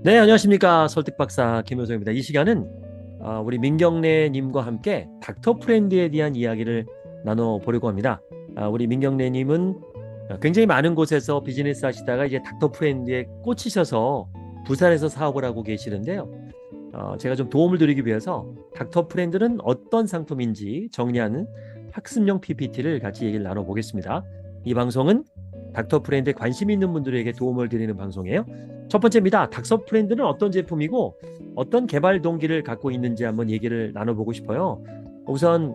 네, 안녕하십니까. 설득박사 김효성입니다. 이 시간은 우리 민경래님과 함께 닥터 프렌드에 대한 이야기를 나눠보려고 합니다. 우리 민경래님은 굉장히 많은 곳에서 비즈니스 하시다가 이제 닥터 프렌드에 꽂히셔서 부산에서 사업을 하고 계시는데요. 제가 좀 도움을 드리기 위해서 닥터 프렌드는 어떤 상품인지 정리하는 학습용 PPT를 같이 얘기를 나눠보겠습니다. 이 방송은 닥터 프렌드에 관심 있는 분들에게 도움을 드리는 방송이에요. 첫 번째입니다. 닥터 프렌드는 어떤 제품이고 어떤 개발 동기를 갖고 있는지 한번 얘기를 나눠보고 싶어요. 우선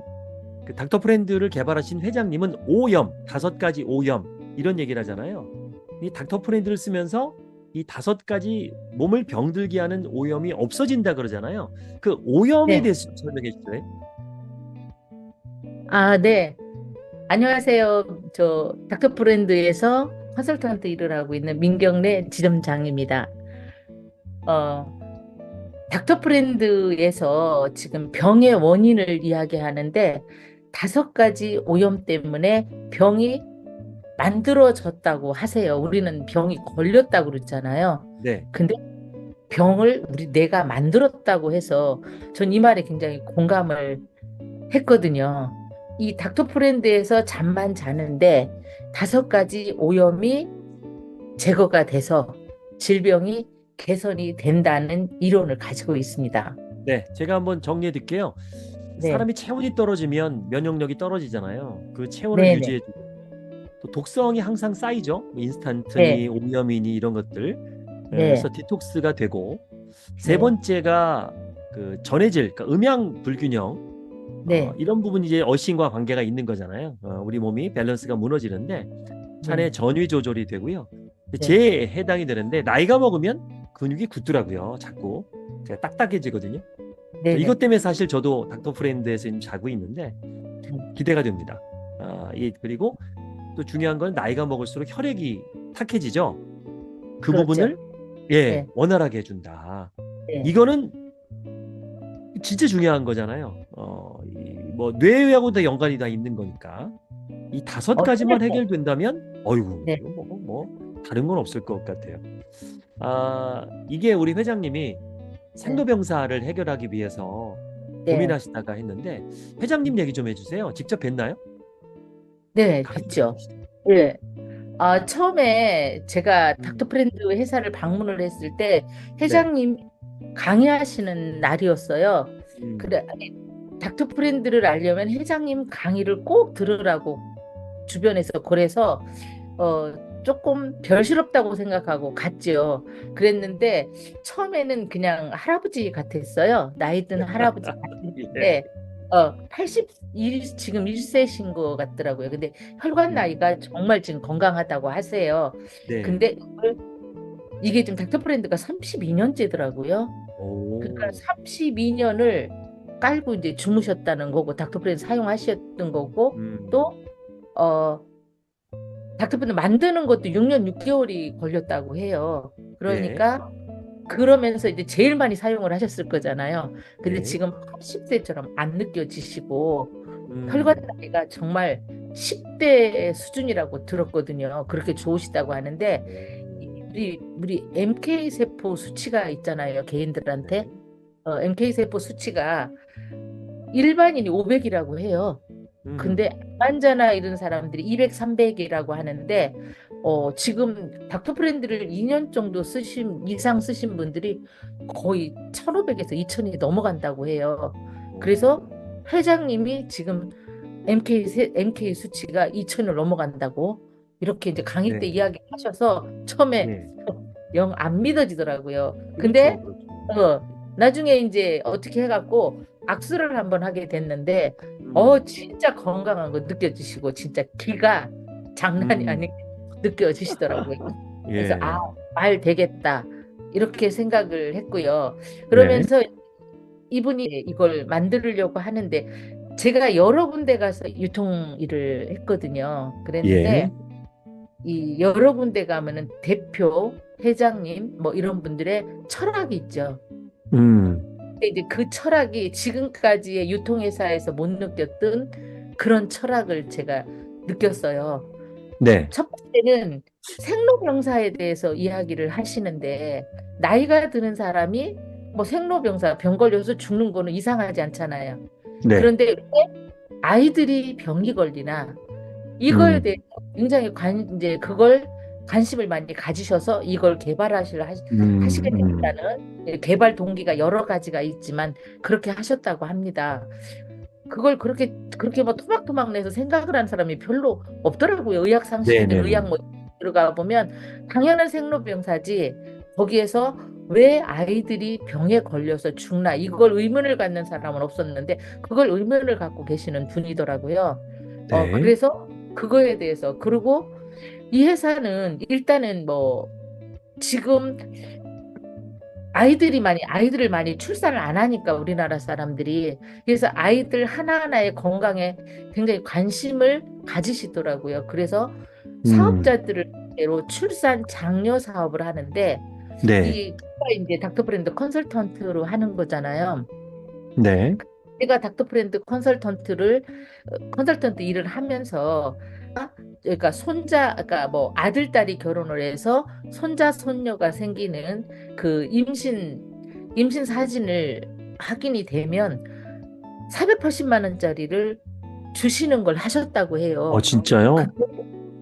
그 닥터 프렌드를 개발하신 회장님은 오염, 5가지 오염 이런 얘기를 하잖아요. 이 닥터 프렌드를 쓰면서 이 5가지 몸을 병들게 하는 오염이 없어진다 그러잖아요. 그 오염에 네. 대해서 좀 설명해 주세요. 네. 안녕하세요. 저 닥터 브랜드에서 컨설턴트 일을 하고 있는 민경래 지점장입니다. 어, 닥터 브랜드에서 지금 병의 원인을 이야기하는데 5가지 오염 때문에 병이 만들어졌다고 하세요. 우리는 병이 걸렸다고 그랬잖아요. 네, 근데 병을 내가 만들었다고 해서 전 이 말에 굉장히 공감을 했거든요. 이 닥터프렌드에서 잠만 자는데 5가지 오염이 제거가 돼서 질병이 개선이 된다는 이론을 가지고 있습니다. 네, 제가 한번 정리해 드릴게요. 네, 사람이 체온이 떨어지면 면역력이 떨어지잖아요. 그 체온을 네네, 유지해 주고 또 독성이 항상 쌓이죠. 뭐 네, 인스턴트니 오염이니 이런 것들. 네, 그래서 디톡스가 되고 세 네, 번째가 그 전해질, 그러니까 음양 불균형 네, 이런 부분이 이제 어신과 관계가 있는 거잖아요. 우리 몸이 밸런스가 무너지는데 네, 차내 전위 조절이 되고요. 네, 제 해당이 되는데 나이가 먹으면 근육이 굳더라고요. 자꾸 제가 딱딱해지거든요. 네네. 이것 때문에 사실 저도 닥터 프렌드에서 지금 자고 있는데 음, 기대가 됩니다. 그리고 또 중요한 건 나이가 먹을수록 혈액이 탁해지죠. 그 그렇죠. 부분을 예, 네, 원활하게 해준다. 네. 이거는 진짜 중요한 거잖아요. 뭐 뇌하고도 연관이 다 있는 거니까 이 다섯 가지만 선생님, 해결된다면 어이구 네, 이거 뭐 다른 건 없을 것 같아요. 이게 우리 회장님이 네, 생로병사를 해결하기 위해서 네, 고민하시다가 했는데 회장님 얘기 좀 해주세요. 직접 뵀나요? 네, 강의 뵙죠. 들어보시죠. 네. 처음에 제가 음, 닥터프렌드 회사를 방문을 했을 때 네. 회장님 강의하시는 날이었어요. 음, 그래, 아니, 닥터프렌드를 알려면 회장님 강의를 꼭 들으라고 주변에서 그래서 어, 조금 별스럽다고 생각하고 갔죠. 그랬는데 처음에는 그냥 할아버지 같았어요. 나이 든 할아버지 예. 같은데 81, 지금 1세신 것 같더라고요. 근데 혈관 나이가 음, 정말 지금 건강하다고 하세요. 네. 근데 이게 지금 닥터프렌드가 32년째더라고요. 그러니까 오, 32년을 깔고 이제 주무셨다는 거고 닥터프렌드 사용하셨던 거고 음, 또 어, 닥터프렌드 만드는 것도 6년 6개월이 걸렸다고 해요. 예, 그러니까 그러면서 이제 제일 많이 사용을 하셨을 거잖아요. 근데 예, 지금 80세처럼 안 느껴지시고 혈관 음, 나이가 정말 10대 수준이라고 들었거든요. 그렇게 좋으시다고 하는데 오, 우리 MK 세포 수치가 있잖아요. 개인들한테 네, MK 세포 수치가 일반인이 500이라고 해요. 근데 음, 암환자나 이런 사람들이 200, 300이라고 하는데 지금 닥터프렌드를 2년 정도 이상 쓰신 분들이 거의 1,500에서 2,000이 넘어간다고 해요. 그래서 오, 회장님이 지금 MK 수치가 2,000을 넘어간다고 이렇게 이제 강의 때 네, 이야기하셔서 처음에 예, 영 안 믿어지더라고요. 근데 그렇죠, 그렇죠. 나중에 이제 어떻게 해갖고 악수를 한번 하게 됐는데 음, 진짜 건강한 거 느껴지시고 진짜 기가 장난이 음, 아니게 느껴지시더라고요. 그래서 예, 말 되겠다 이렇게 생각을 했고요. 네, 그러면서 이분이 이걸 만들려고 하는데 제가 여러 군데 가서 유통 일을 했거든요. 예, 그랬는데 이 여러 군데 가면은 대표, 회장님 뭐 이런 분들의 철학이 있죠. 음, 근데 이제 그 철학이 지금까지의 유통회사에서 못 느꼈던 그런 철학을 제가 느꼈어요. 네. 첫 번째는 생로병사에 대해서 이야기를 하시는데 나이가 드는 사람이 뭐 생로병사 병 걸려서 죽는 거는 이상하지 않잖아요. 네. 그런데 왜 아이들이 병이 걸리나 이거에 음. 대해서 굉장히 이제 그걸 관심을 많이 가지셔서 이걸 하시게 음. 됐다는 개발 동기가 여러 가지가 있지만 그렇게 하셨다고 합니다. 그걸 그렇게 뭐 토막토막 내서 생각을 하는 사람이 별로 없더라고요. 의학 상식이든 네네네. 의학 뭐 들어가 보면 당연한 생로병사지 거기에서 왜 아이들이 병에 걸려서 죽나 이걸 의문을 갖는 사람은 없었는데 그걸 의문을 갖고 계시는 분이더라고요. 네. 그래서 그거에 대해서 그리고 이 회사는 일단은 뭐 지금 아이들을 많이 출산을 안 하니까 우리나라 사람들이 그래서 아이들 하나하나의 건강에 굉장히 관심을 가지시더라고요. 그래서 음. 사업자들을 대로 출산 장려 사업을 하는데 네. 이 이제 닥터 브랜드 컨설턴트로 하는 거잖아요. 네. 제가 닥터 브랜드 컨설턴트 일을 하면서 그러니까 그러니까 뭐 아들 딸이 결혼을 해서 손자 손녀가 생기는 그 임신 사진을 확인이 되면 480만 원짜리를 주시는 걸 하셨다고 해요. 진짜요? 근데,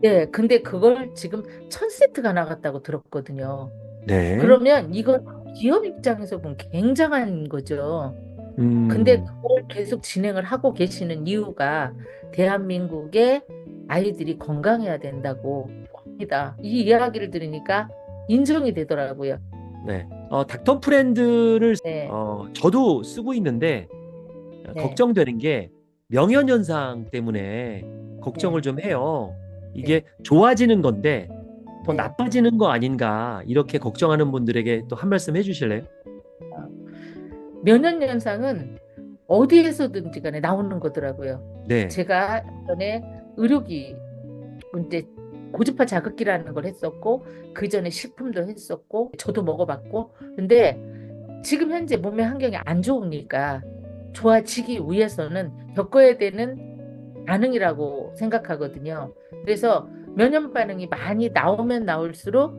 네, 근데 그걸 지금 1000세트가 나갔다고 들었거든요. 네. 그러면 이건 기업 입장에서 보면 굉장한 거죠. 근데 음. 그걸 계속 진행을 하고 계시는 이유가 대한민국의 아이들이 건강해야 된다고 합니다. 이 이야기를 들으니까 인정이 되더라고요. 네. 닥터 프렌드를 네, 저도 쓰고 있는데 네, 걱정되는 게 명현현상 때문에 걱정을 네, 좀 해요. 네, 이게 좋아지는 건데 더 네. 나빠지는 거 아닌가 이렇게 걱정하는 분들에게 또 한 말씀 해주실래요? 어, 면역연상은 어디에서든지 간에 나오는 거더라고요. 네. 제가 전에 의료기 이제 고주파 자극기라는 걸 했었고 그 전에 식품도 했었고 저도 먹어봤고 근데 지금 현재 몸의 환경이 안 좋으니까 좋아지기 위해서는 겪어야 되는 반응이라고 생각하거든요. 그래서 면역 반응이 많이 나오면 나올수록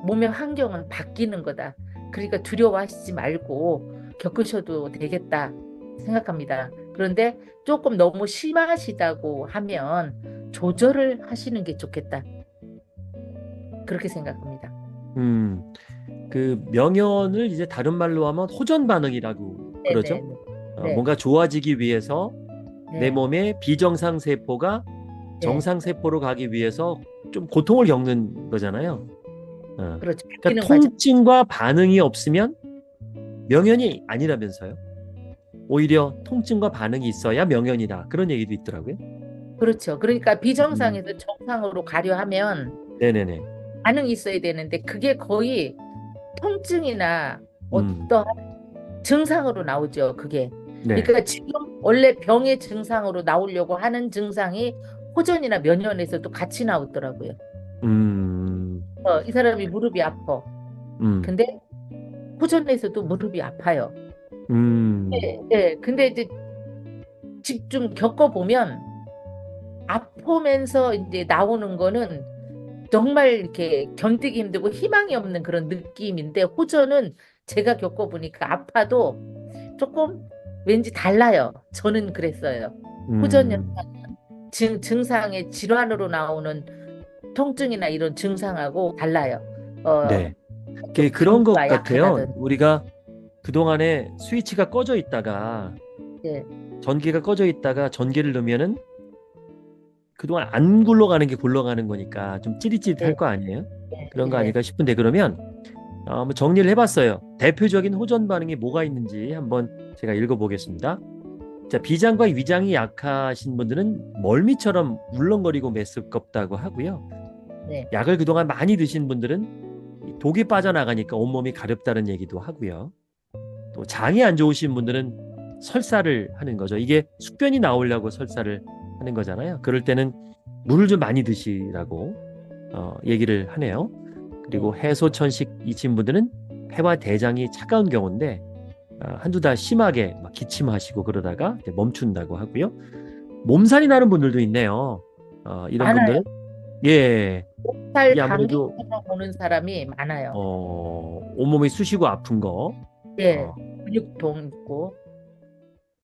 몸의 환경은 바뀌는 거다. 그러니까 두려워하시지 말고 겪으셔도 되겠다 생각합니다. 그런데 조금 너무 심하시다고 하면 조절을 하시는 게 좋겠다. 그렇게 생각합니다. 음, 그 명현을 이제 다른 말로 하면 호전 반응이라고 그러죠. 네네. 네. 뭔가 좋아지기 위해서 내 네. 몸의 비정상 세포가 네. 정상 세포로 가기 위해서 좀 고통을 겪는 거잖아요. 그렇죠. 그러니까 바뀌는 과정. 통증과 반응이 없으면 명현이 아니라면서요. 오히려 통증과 반응이 있어야 명현이다. 그런 얘기도 있더라고요. 그렇죠. 그러니까 음. 비정상에서 정상으로 가려 하면 네네네. 반응이 있어야 되는데 그게 거의 통증이나 음. 어떠한 증상으로 나오죠. 그게. 네. 그러니까 지금 원래 병의 증상으로 나오려고 하는 증상이 호전이나 면연에서도 같이 나오더라고요. 음. 이 사람이 무릎이 아파. 음. 근데 호전에서도 무릎이 아파요. 음. 네, 네. 근데 이제 좀 겪어보면 아프면서 이제 나오는 거는 정말 이렇게 견디기 힘들고 희망이 없는 그런 느낌인데 호전은 제가 겪어보니까 아파도 조금 왠지 달라요. 저는 그랬어요. 호전 음. 현상 증상의 질환으로 나오는 통증이나 이런 증상하고 달라요. 어, 네. 좀 그런 것 경부가 같아요. 약하다든. 우리가 그동안에 스위치가 꺼져 있다가 네, 전기가 꺼져 있다가 전기를 넣으면은 그동안 안 굴러가는 게 굴러가는 거니까 좀 찌릿찌릿할 네, 거 아니에요? 네, 그런 거 네, 아닐까 싶은데 그러면 한번 정리를 해봤어요. 대표적인 호전 반응이 뭐가 있는지 한번 제가 읽어보겠습니다. 자, 비장과 위장이 약하신 분들은 멀미처럼 울렁거리고 메스껍다고 하고요. 네, 약을 그동안 많이 드신 분들은 이 독이 빠져나가니까 온몸이 가렵다는 얘기도 하고요. 또 장이 안 좋으신 분들은 설사를 하는 거죠. 이게 숙변이 나오려고 설사를 하는 거잖아요. 그럴 때는 물을 좀 많이 드시라고 얘기를 하네요. 네, 그리고 해소천식이신 분들은 폐와 대장이 차가운 경우인데 한두 달 심하게 막 기침하시고 그러다가 이제 멈춘다고 하고요. 몸살이 나는 분들도 있네요. 이런 분들은 많아요. 예. 살 이게 아무래도 감기처럼 오는 사람이 많아요. 온몸이 쑤시고 아픈 거. 예, 어, 근육통 있고.